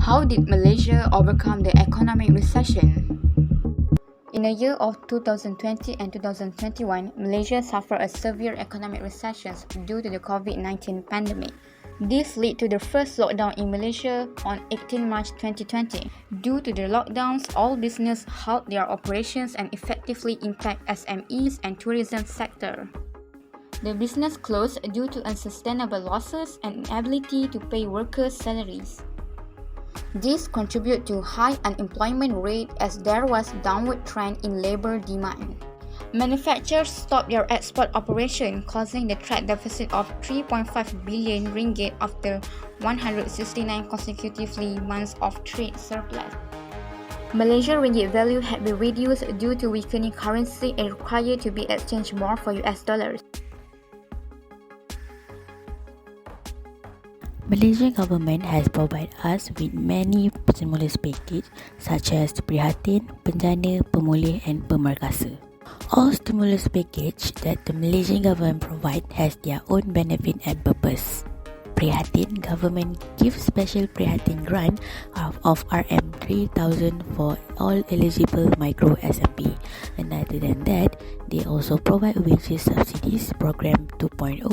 How did Malaysia overcome the economic recession? In the year of 2020 and 2021, Malaysia suffered a severe economic recession due to the COVID-19 pandemic. This led to the first lockdown in Malaysia on 18 March 2020. Due to the lockdowns, all business halted their operations and effectively impact SMEs and tourism sector. The business closed due to unsustainable losses and inability to pay workers' salaries. This contributed to high unemployment rate as there was downward trend in labor demand. Manufacturers stopped their export operation, causing the trade deficit of 3.5 billion ringgit after 169 consecutively months of trade surplus. Malaysia ringgit value had been reduced due to weakening currency and required to be exchanged more for US dollars. Malaysian government has provided us with many stimulus packages such as Prihatin, Penjana, Pemulih and Pemerkasa. All stimulus package that the Malaysian government provide has their own benefit and purpose. Prihatin, government gives special Prihatin grant of RM3,000 for all eligible micro SME. And other than that, they also provide wages subsidies program 2.0,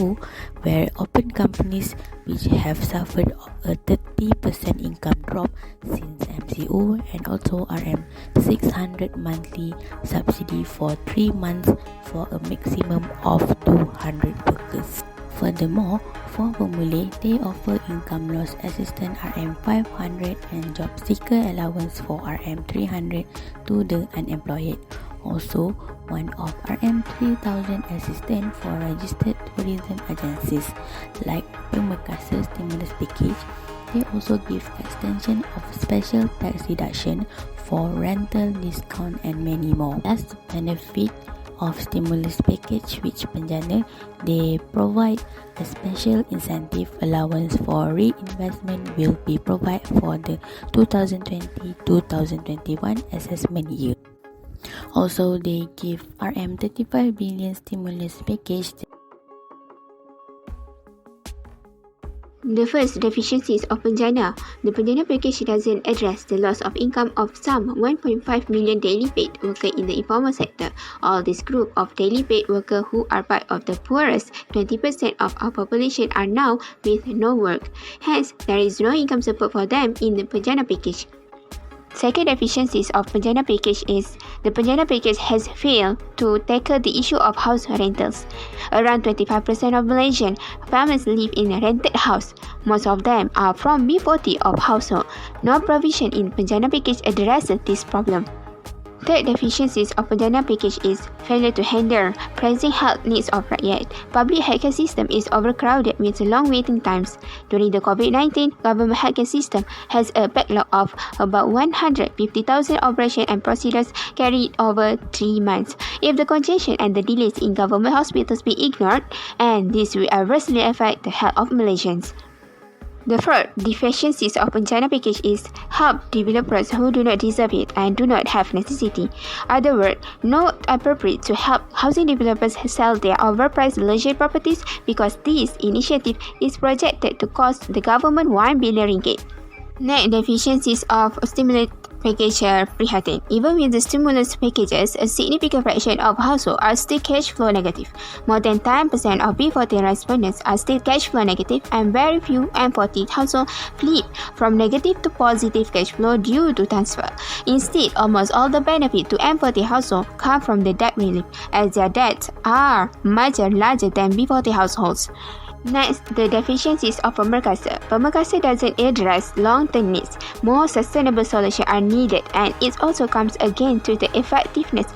where open companies which have suffered a 30% income drop since MCO, and also RM600 monthly subsidy for 3 months for a maximum of 200 workers. Furthermore, for Pemulih, they offer income loss assistance RM500 and job seeker allowance for RM300 to the unemployed. Also, one of RM3,000 assistance for registered tourism agencies. Like Pemerkasa stimulus package, they also give extension of special tax deduction for rental discount and many more. Last benefit of stimulus package which Penjana, they provide a special incentive allowance for reinvestment will be provided for the 2020-2021 assessment year. Also, they give RM35 billion stimulus package. The first, deficiencies of Penjana. The Penjana package doesn't address the loss of income of some 1.5 million daily paid workers in the informal sector. All this group of daily paid workers who are part of the poorest 20% of our population are now with no work. Hence, there is no income support for them in the Penjana package. Second deficiencies of Penjana package is the Penjana package has failed to tackle the issue of house rentals. Around 25% of Malaysian families live in a rented house. Most of them are from B40 of household. No provision in Penjana package addresses this problem. Third deficiencies of Penjana package is failure to handle pressing health needs of rakyat. Public healthcare system is overcrowded with long waiting times. During the COVID-19, government healthcare system has a backlog of about 150,000 operations and procedures carried over 3 months. If the congestion and the delays in government hospitals be ignored, and this will adversely affect the health of Malaysians. The third deficiencies of Penjana package is help developers who do not deserve it and do not have necessity. Other words, not appropriate to help housing developers sell their overpriced luxury properties because this initiative is projected to cost the government 1 billion ringgit. Next, deficiencies of stimulus package Prihatin. Even with the stimulus packages, a significant fraction of households are still cash flow negative. More than 10% of B40 respondents are still cash flow negative, and very few M40 households flip from negative to positive cash flow due to transfer. Instead, almost all the benefit to M40 households come from the debt relief, as their debts are much larger than B40 households. Next, the deficiencies of Pemerkasa. Pemerkasa doesn't address long-term needs. More sustainable solutions are needed, and it also comes again to the effectiveness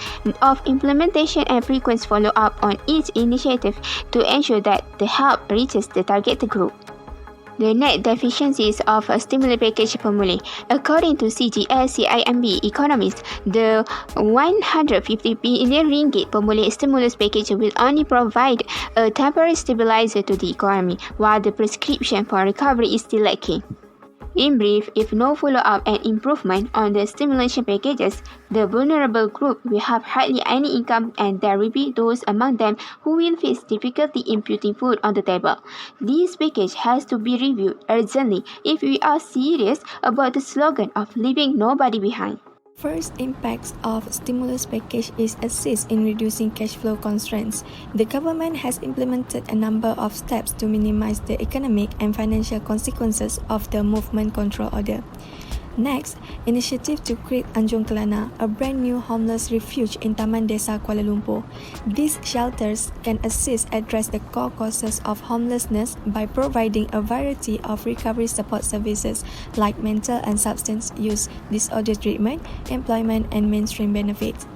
of implementation and frequent follow-up on each initiative to ensure that the help reaches the targeted group. The net deficiencies of a stimulus package Pemulih. According to CIMB economists, the 150 billion ringgit Pemulih stimulus package will only provide a temporary stabilizer to the economy, while the prescription for recovery is still lacking. In brief, if no follow-up and improvement on the stimulation packages, the vulnerable group will have hardly any income and there will be those among them who will face difficulty in putting food on the table. This package has to be reviewed urgently if we are serious about the slogan of leaving nobody behind. First impacts of stimulus package is assist in reducing cash flow constraints. The government has implemented a number of steps to minimize the economic and financial consequences of the movement control order. Next, initiative to create Anjung Kelana, a brand new homeless refuge in Taman Desa Kuala Lumpur. These shelters can assist address the core causes of homelessness by providing a variety of recovery support services like mental and substance use disorder treatment, employment and mainstream benefits.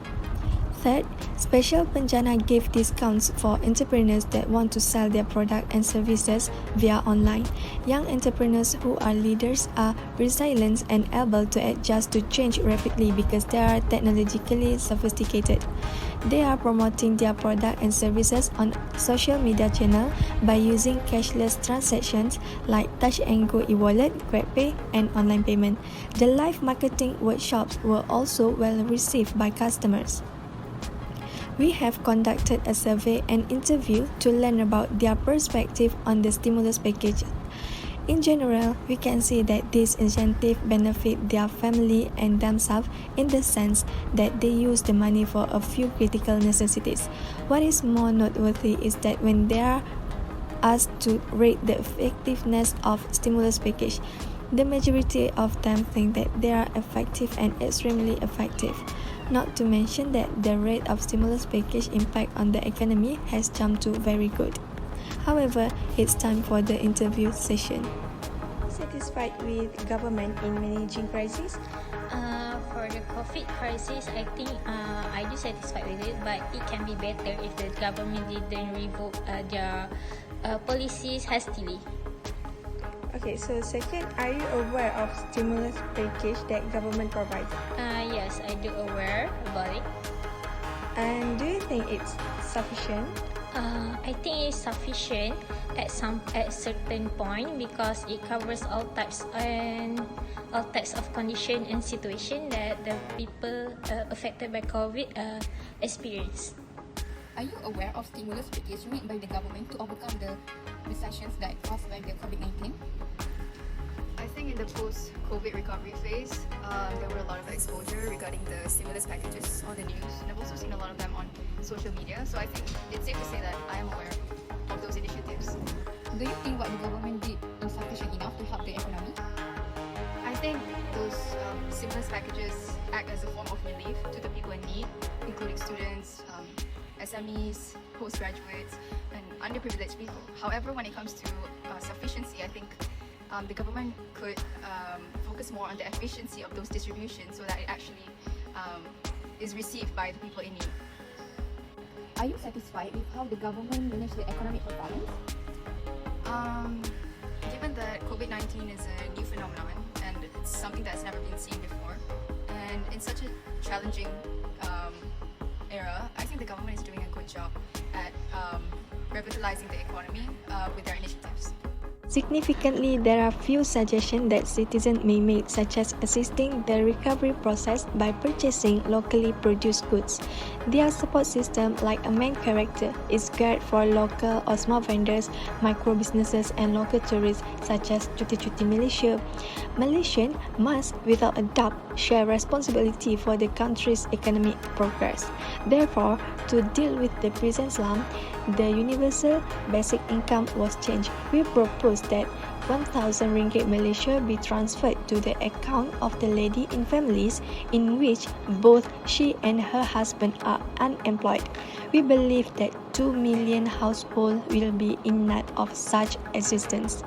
Third, special penjana gave discounts for entrepreneurs that want to sell their product and services via online. Young entrepreneurs who are leaders are resilient and able to adjust to change rapidly because they are technologically sophisticated. They are promoting their product and services on social media channel by using cashless transactions like Touch and Go e-wallet, GrabPay and online payment. The live marketing workshops were also well received by customers. We have conducted a survey and interview to learn about their perspective on the stimulus package. In general, we can see that this incentive benefit their family and themselves in the sense that they use the money for a few critical necessities. What is more noteworthy is that when they are asked to rate the effectiveness of stimulus package, the majority of them think that they are effective and extremely effective. Not to mention that the rate of stimulus package impact on the economy has jumped to very good. However, it's time for the interview session. Satisfied with government in managing crisis? For the COVID crisis, I think I do satisfied with it, but it can be better if the government didn't revoke their policies hastily. Okay, so second, are you aware of stimulus package that government provides? Yes, I do aware about it. And do you think it's sufficient? I think it's sufficient at certain point because it covers all types of condition and situation that the people affected by COVID experience. Are you aware of stimulus package made by the government to overcome the recessions that caused by the COVID-19? I think in the post-COVID recovery phase, there were a lot of exposure regarding the stimulus packages on the news, and I've also seen a lot of them on social media. So I think it's safe to say that I am aware of those initiatives. Do you think what the government did insufficient enough to help the economy? I think those stimulus packages act as a form of relief to the people in need, including students, SMEs, postgraduates, and underprivileged people. However, when it comes to sufficiency, I think the government could focus more on the efficiency of those distributions so that it actually is received by the people in need. Are you satisfied with how the government managed the economic performance? Given that COVID-19 is a new phenomenon and it's something that's never been seen before, and in such a challenging era, I think the government is doing a good job at revitalizing the economy with their initiatives. Significantly, there are few suggestions that citizens may make, such as assisting the recovery process by purchasing locally produced goods. Their support system, like a main character, is geared for local or small vendors, micro businesses and local tourists such as Cuti-Cuti Malaysia. Malaysians must, without a doubt, share responsibility for the country's economic progress. Therefore, to deal with the present slump, the universal basic income was changed. We propose that 1,000 ringgit Malaysia be transferred to the account of the lady in families in which both she and her husband are unemployed. We believe that 2 million households will be in need of such assistance.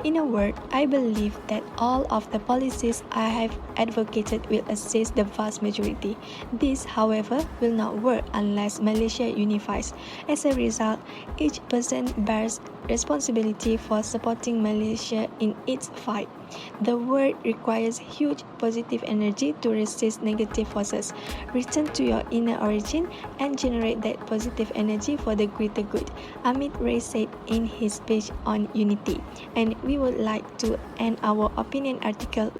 In a word, I believe that all of the policies I have advocated will assist the vast majority. This, however, will not work unless Malaysia unifies. As a result, each person bears responsibility for supporting Malaysia in its fight. The world requires huge positive energy to resist negative forces. Return to your inner origin and generate that positive energy for the greater good, Amit Ray said in his speech on unity. And we would like to end our opinion article